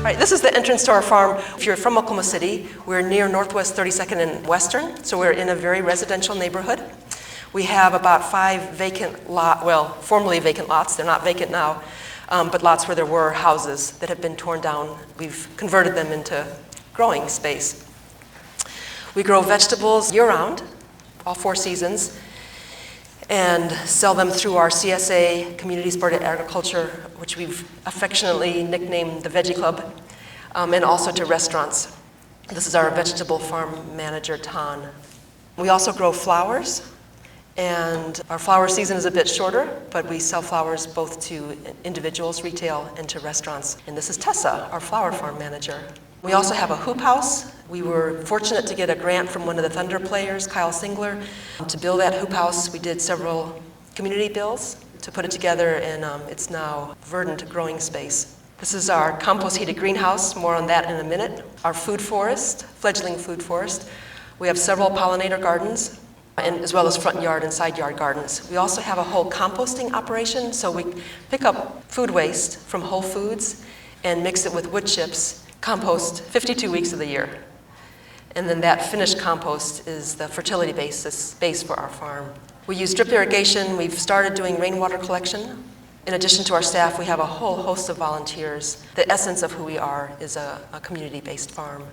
right, this is the entrance to our farm. If you're from Oklahoma City, we're near Northwest 32nd and Western, so we're in a very residential neighborhood. We have about 5 vacant formerly vacant lots. They're not vacant now, but lots where there were houses that have been torn down. We've converted them into growing space. We grow vegetables year-round, all 4 seasons, and sell them through our CSA, Community Supported Agriculture, which we've affectionately nicknamed the Veggie Club, and also to restaurants. This is our vegetable farm manager, Tan. We also grow flowers, and our flower season is a bit shorter, but we sell flowers both to individuals, retail, and to restaurants. And this is Tessa, our flower farm manager. We also have a hoop house. We were fortunate to get a grant from one of the Thunder players, Kyle Singler, to build that hoop house. We did several community bills to put it together, and it's now verdant growing space. This is our compost heated greenhouse, more on that in a minute. Our food forest, fledgling food forest. We have several pollinator gardens, and as well as front yard and side yard gardens. We also have a whole composting operation, so we pick up food waste from Whole Foods and mix it with wood chips, compost 52 weeks of the year. And then that finished compost is the fertility base for our farm. We use drip irrigation. We've started doing rainwater collection. In addition to our staff, we have a whole host of volunteers. The essence of who we are is a community-based farm.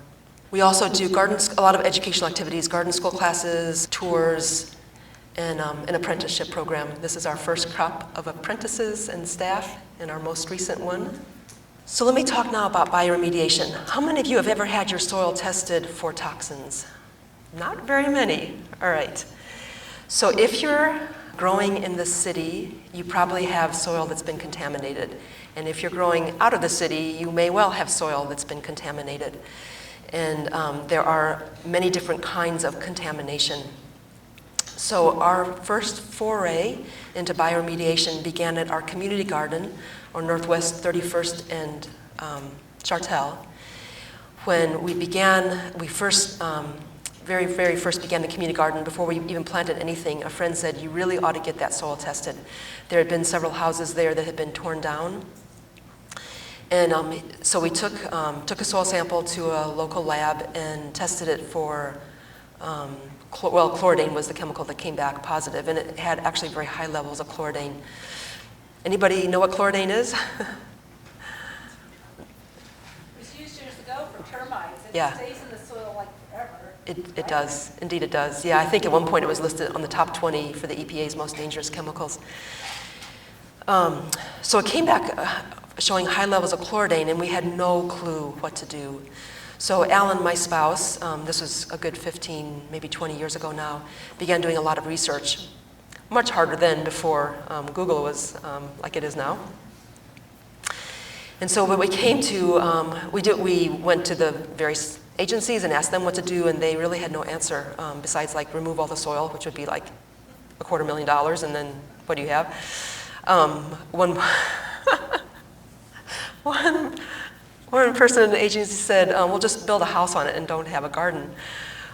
We also do a lot of educational activities, garden school classes, tours, and an apprenticeship program. This is our first crop of apprentices and staff, and our most recent one. So let me talk now about bioremediation. How many of you have ever had your soil tested for toxins? Not very many. All right. So if you're growing in the city, you probably have soil that's been contaminated. And if you're growing out of the city, you may well have soil that's been contaminated. And there are many different kinds of contamination. So our first foray into bioremediation began at our community garden on Northwest 31st and Chartel. When we very first began the community garden, before we even planted anything, a friend said, you really ought to get that soil tested. There had been several houses there that had been torn down. And so we took a soil sample to a local lab and tested it for, chloridane was the chemical that came back positive, and it had actually very high levels of chloridane. Anybody know what chloridane is? It was used years ago for termites. It Yeah. stays in the soil like forever. It does. Indeed it does. Yeah, I think at one point it was listed on the top 20 for the EPA's most dangerous chemicals. So it came back showing high levels of chloridane, and we had no clue what to do. So Alan, my spouse, this was a good 15, maybe 20 years ago now, began doing a lot of research. Much harder then, before Google was like it is now. And so what we came to, we went to the various agencies and asked them what to do, and they really had no answer besides like remove all the soil, which would be like $250,000, and then what do you have? One person in the agency said, we'll just build a house on it and don't have a garden,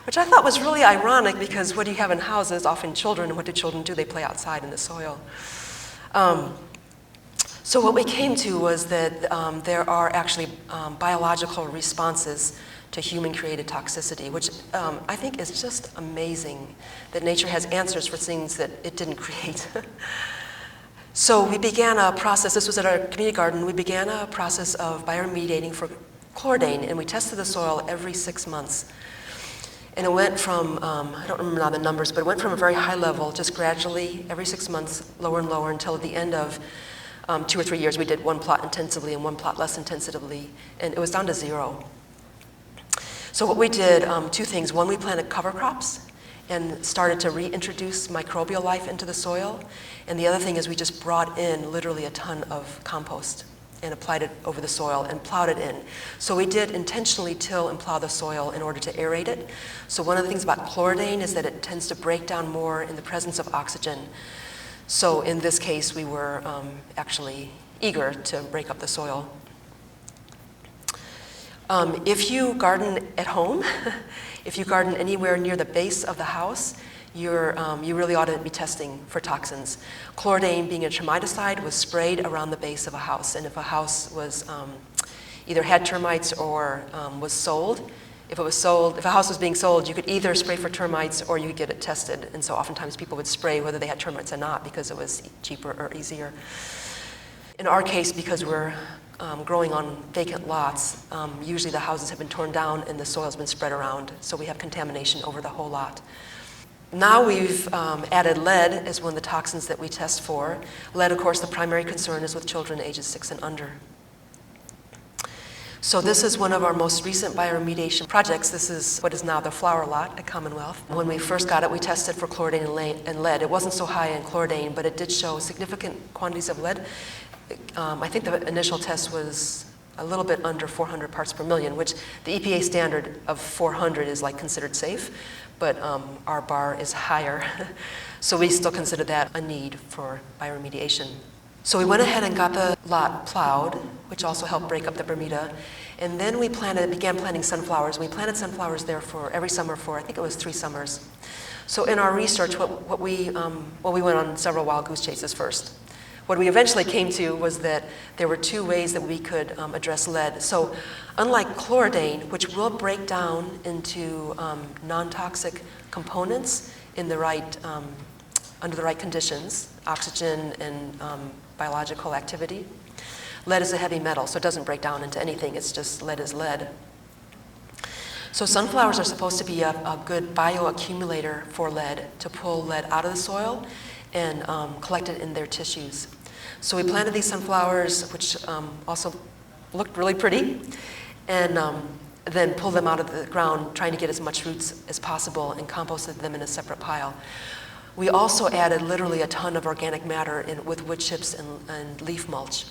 which I thought was really ironic, because what do you have in houses? Often children, and what do children do? They play outside in the soil. So what we came to was that there are actually biological responses to human-created toxicity, which I think is just amazing that nature has answers for things that it didn't create. So we began a process, this was at our community garden, we began a process of bioremediating for chloridane, and we tested the soil every 6 months. And it went from, I don't remember now the numbers, but it went from a very high level, just gradually, every 6 months, lower and lower, until at the end of 2 or 3 years, we did one plot intensively and one plot less intensively, and it was down to 0. So what we did, 2 things. One, we planted cover crops and started to reintroduce microbial life into the soil. And the other thing is we just brought in literally a ton of compost and applied it over the soil and plowed it in. So we did intentionally till and plow the soil in order to aerate it. So one of the things about chloridane is that it tends to break down more in the presence of oxygen. So in this case, we were actually eager to break up the soil. If you garden at home, if you garden anywhere near the base of the house, you really ought to be testing for toxins. Chloridane, being a termiticide, was sprayed around the base of a house, and if a house was either had termites or was sold. If a house was being sold, you could either spray for termites or you could get it tested. And so oftentimes people would spray whether they had termites or not because it was cheaper or easier. In our case, because we're growing on vacant lots, usually the houses have been torn down and the soil's been spread around, so we have contamination over the whole lot. Now we've added lead as one of the toxins that we test for. Lead, of course, the primary concern is with children ages 6 and under. So this is one of our most recent bioremediation projects. This is what is now the flower lot at Commonwealth. When we first got it, we tested for chloridane and lead. It wasn't so high in chloridane, but it did show significant quantities of lead. I think the initial test was a little bit under 400 parts per million, which the EPA standard of 400 is like considered safe, but our bar is higher. So we still consider that a need for bioremediation. So we went ahead and got the lot plowed, which also helped break up the Bermuda. And then we began planting sunflowers. We planted sunflowers there every summer for, I think it was 3 summers. So in our research, we went on several wild goose chases first. What we eventually came to was that there were 2 ways that we could address lead. So unlike chloridane, which will break down into non-toxic components in under the right conditions, oxygen and biological activity, lead is a heavy metal, so it doesn't break down into anything. It's just lead is lead. So sunflowers are supposed to be a good bioaccumulator for lead, to pull lead out of the soil and collect it in their tissues. So we planted these sunflowers, which also looked really pretty, and then pulled them out of the ground, trying to get as much roots as possible, and composted them in a separate pile. We also added literally a ton of organic matter with wood chips and leaf mulch.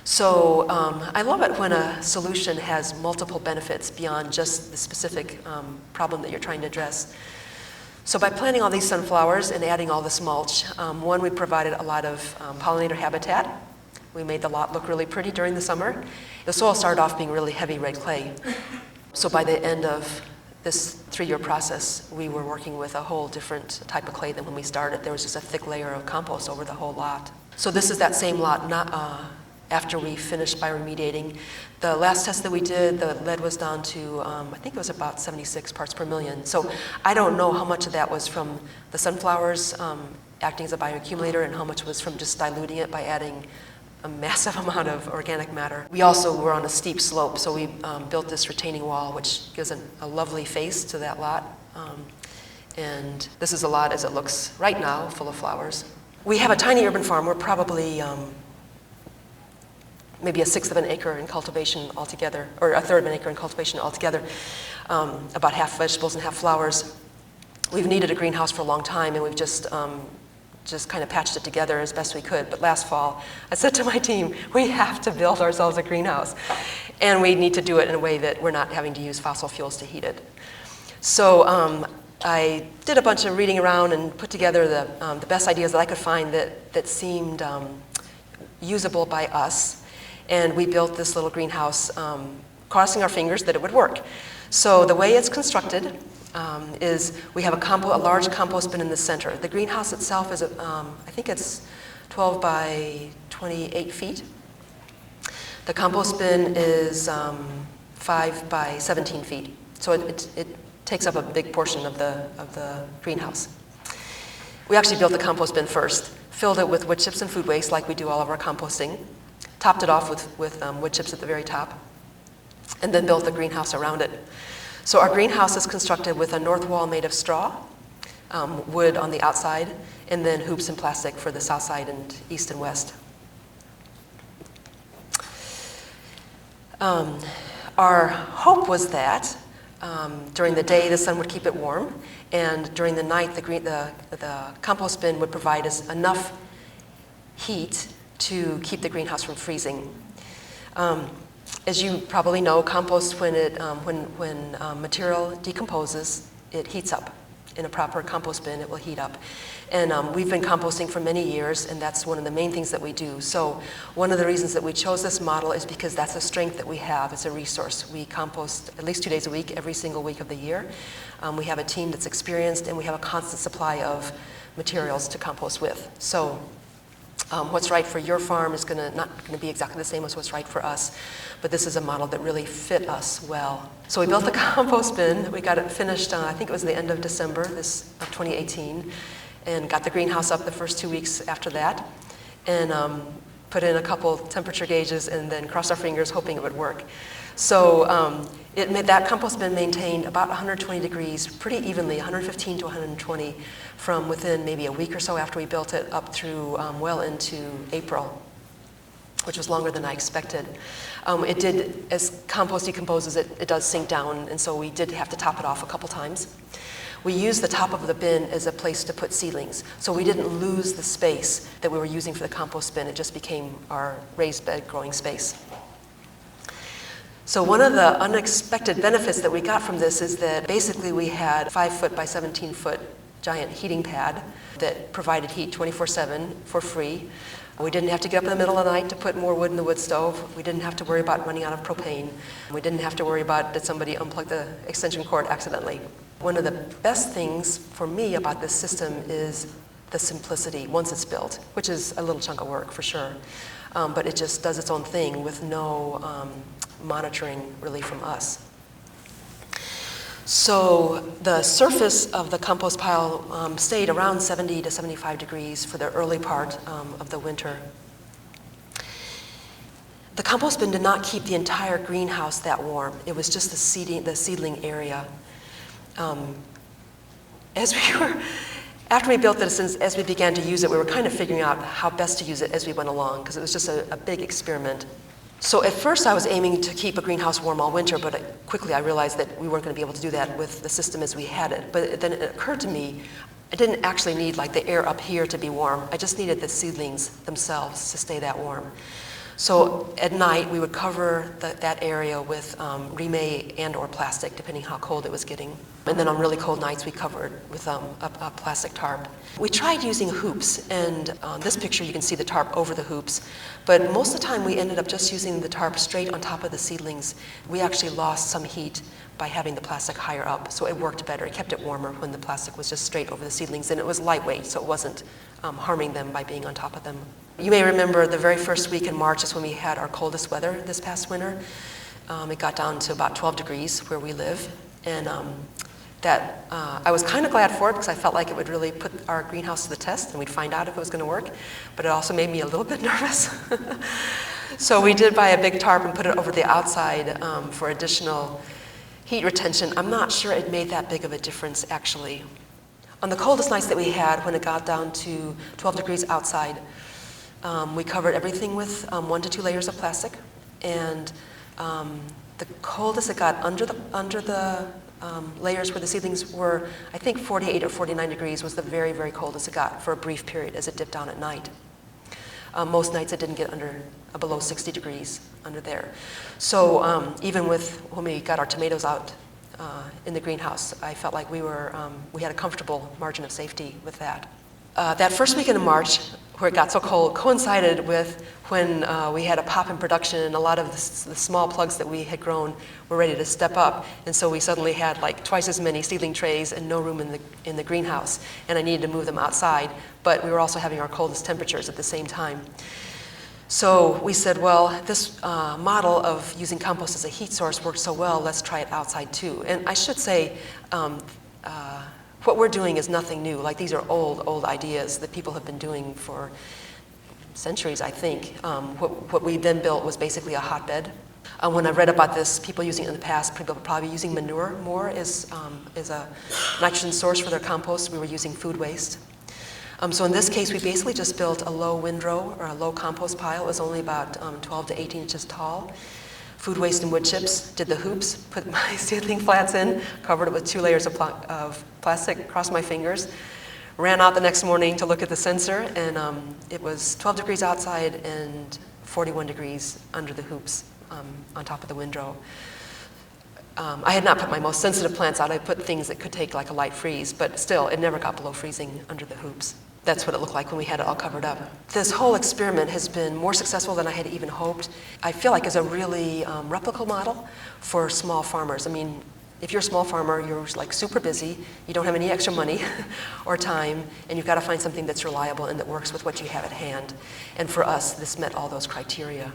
So I love it when a solution has multiple benefits beyond just the specific problem that you're trying to address. So by planting all these sunflowers and adding all this mulch, one, we provided a lot of pollinator habitat. We made the lot look really pretty during the summer. The soil started off being really heavy red clay. So by the end of this 3-year process, we were working with a whole different type of clay than when we started. There was just a thick layer of compost over the whole lot. So this is that same lot, after we finished bioremediating. The last test that we did, the lead was down to, I think it was about 76 parts per million. So I don't know how much of that was from the sunflowers acting as a bioaccumulator and how much was from just diluting it by adding a massive amount of organic matter. We also were on a steep slope, so we built this retaining wall, which gives a lovely face to that lot. And this is a lot as it looks right now, full of flowers. We have a tiny urban farm. We're probably maybe 1/6 of an acre in cultivation altogether, or 1/3 of an acre in cultivation altogether, about half vegetables and half flowers. We've needed a greenhouse for a long time, and we've just kind of patched it together as best we could. But last fall, I said to my team, we have to build ourselves a greenhouse. And we need to do it in a way that we're not having to use fossil fuels to heat it. So I did a bunch of reading around and put together the best ideas that I could find that seemed usable by us. And we built this little greenhouse, crossing our fingers that it would work. So the way it's constructed is we have a large compost bin in the center. The greenhouse itself is, I think it's 12 by 28 feet. The compost bin is 5 by 17 feet. So it takes up a big portion of the greenhouse. We actually built the compost bin first, filled it with wood chips and food waste like we do all of our composting, topped it off with wood chips at the very top, and then built the greenhouse around it. So our greenhouse is constructed with a north wall made of straw, wood on the outside, and then hoops and plastic for the south side and east and west. Our hope was that during the day the sun would keep it warm, and during the night the compost bin would provide us enough heat to keep the greenhouse from freezing. As you probably know, compost, when material decomposes, it heats up. In a proper compost bin, it will heat up. And we've been composting for many years, and that's one of the main things that we do. So one of the reasons that we chose this model is because that's a strength that we have. It's a resource. We compost at least 2 days a week, every single week of the year. We have a team that's experienced, and we have a constant supply of materials to compost with. So What's right for your farm is not going to be exactly the same as what's right for us, but this is a model that really fit us well. So we built the compost bin. We got it finished, I think it was the end of December of 2018, and got the greenhouse up the first 2 weeks after that, and put in a couple temperature gauges and then crossed our fingers hoping it would work. So that compost bin maintained about 120 degrees pretty evenly, 115 to 120, from within maybe a week or so after we built it up through well into April, which was longer than I expected. It did, as compost decomposes, it does sink down, and so we did have to top it off a couple times. We used the top of the bin as a place to put seedlings, so we didn't lose the space that we were using for the compost bin. It just became our raised bed growing space. So one of the unexpected benefits that we got from this is that basically we had a 5-foot by 17-foot giant heating pad that provided heat 24/7 for free. We didn't have to get up in the middle of the night to put more wood in the wood stove. We didn't have to worry about running out of propane. We didn't have to worry about did somebody unplug the extension cord accidentally. One of the best things for me about this system is the simplicity once it's built, which is a little chunk of work for sure. But it just does its own thing with no monitoring really from us. So the surface of the compost pile stayed around 70 to 75 degrees for the early part of the winter. The compost bin did not keep the entire greenhouse that warm. It was just the seedling area. After we built this, as we began to use it, we were kind of figuring out how best to use it as we went along, because it was just a big experiment. So at first I was aiming to keep a greenhouse warm all winter, but quickly I realized that we weren't going to be able to do that with the system as we had it. But then it occurred to me, I didn't actually need like the air up here to be warm. I just needed the seedlings themselves to stay that warm. So at night we would cover that area with remed and or plastic, depending how cold it was getting. And then on really cold nights we covered with a plastic tarp. We tried using hoops, and on this picture you can see the tarp over the hoops, but most of the time we ended up just using the tarp straight on top of the seedlings. We actually lost some heat by having the plastic higher up, so it worked better. It kept it warmer when the plastic was just straight over the seedlings, and it was lightweight, so it wasn't harming them by being on top of them. You may remember the very first week in March is when we had our coldest weather this past winter. It got down to about 12 degrees where we live, and I was kind of glad for it because I felt like it would really put our greenhouse to the test and we'd find out if it was going to work, but it also made me a little bit nervous. So we did buy a big tarp and put it over the outside for additional heat retention. I'm not sure it made that big of a difference actually. On the coldest nights that we had, when it got down to 12 degrees outside, we covered everything with 1 to 2 layers of plastic, and the coldest it got under the layers where the seedlings were, I think 48 or 49 degrees was the very, very coldest it got for a brief period as it dipped down at night. Most nights it didn't get below 60 degrees under there. So even when we got our tomatoes out in the greenhouse, I felt like we had a comfortable margin of safety with that. That first weekend in March, where it got so cold, coincided with when we had a pop in production, and a lot of the small plugs that we had grown were ready to step up, and so we suddenly had like twice as many seedling trays and no room in the greenhouse, and I needed to move them outside, but we were also having our coldest temperatures at the same time. So we said, well, this model of using compost as a heat source works so well, let's try it outside too. And I should say, what we're doing is nothing new. Like, these are old ideas that people have been doing for centuries, I think. What we then built was basically a hotbed. When I read about this, people using it in the past, people were probably using manure more as a nitrogen source for their compost. We were using food waste. So in this case, we basically just built a low windrow or a low compost pile. It was only about 12 to 18 inches tall. Food waste and wood chips, did the hoops, put my seedling flats in, covered it with 2 layers of plastic, crossed my fingers, ran out the next morning to look at the sensor, and it was 12 degrees outside and 41 degrees under the hoops on top of the windrow. I had not put my most sensitive plants out. I put things that could take like a light freeze, but still, it never got below freezing under the hoops. That's what it looked like when we had it all covered up. This whole experiment has been more successful than I had even hoped. I feel like it's a really replicable model for small farmers. I mean, If you're a small farmer, you're like super busy, you don't have any extra money or time, and you've got to find something that's reliable and that works with what you have at hand. And for us, this met all those criteria.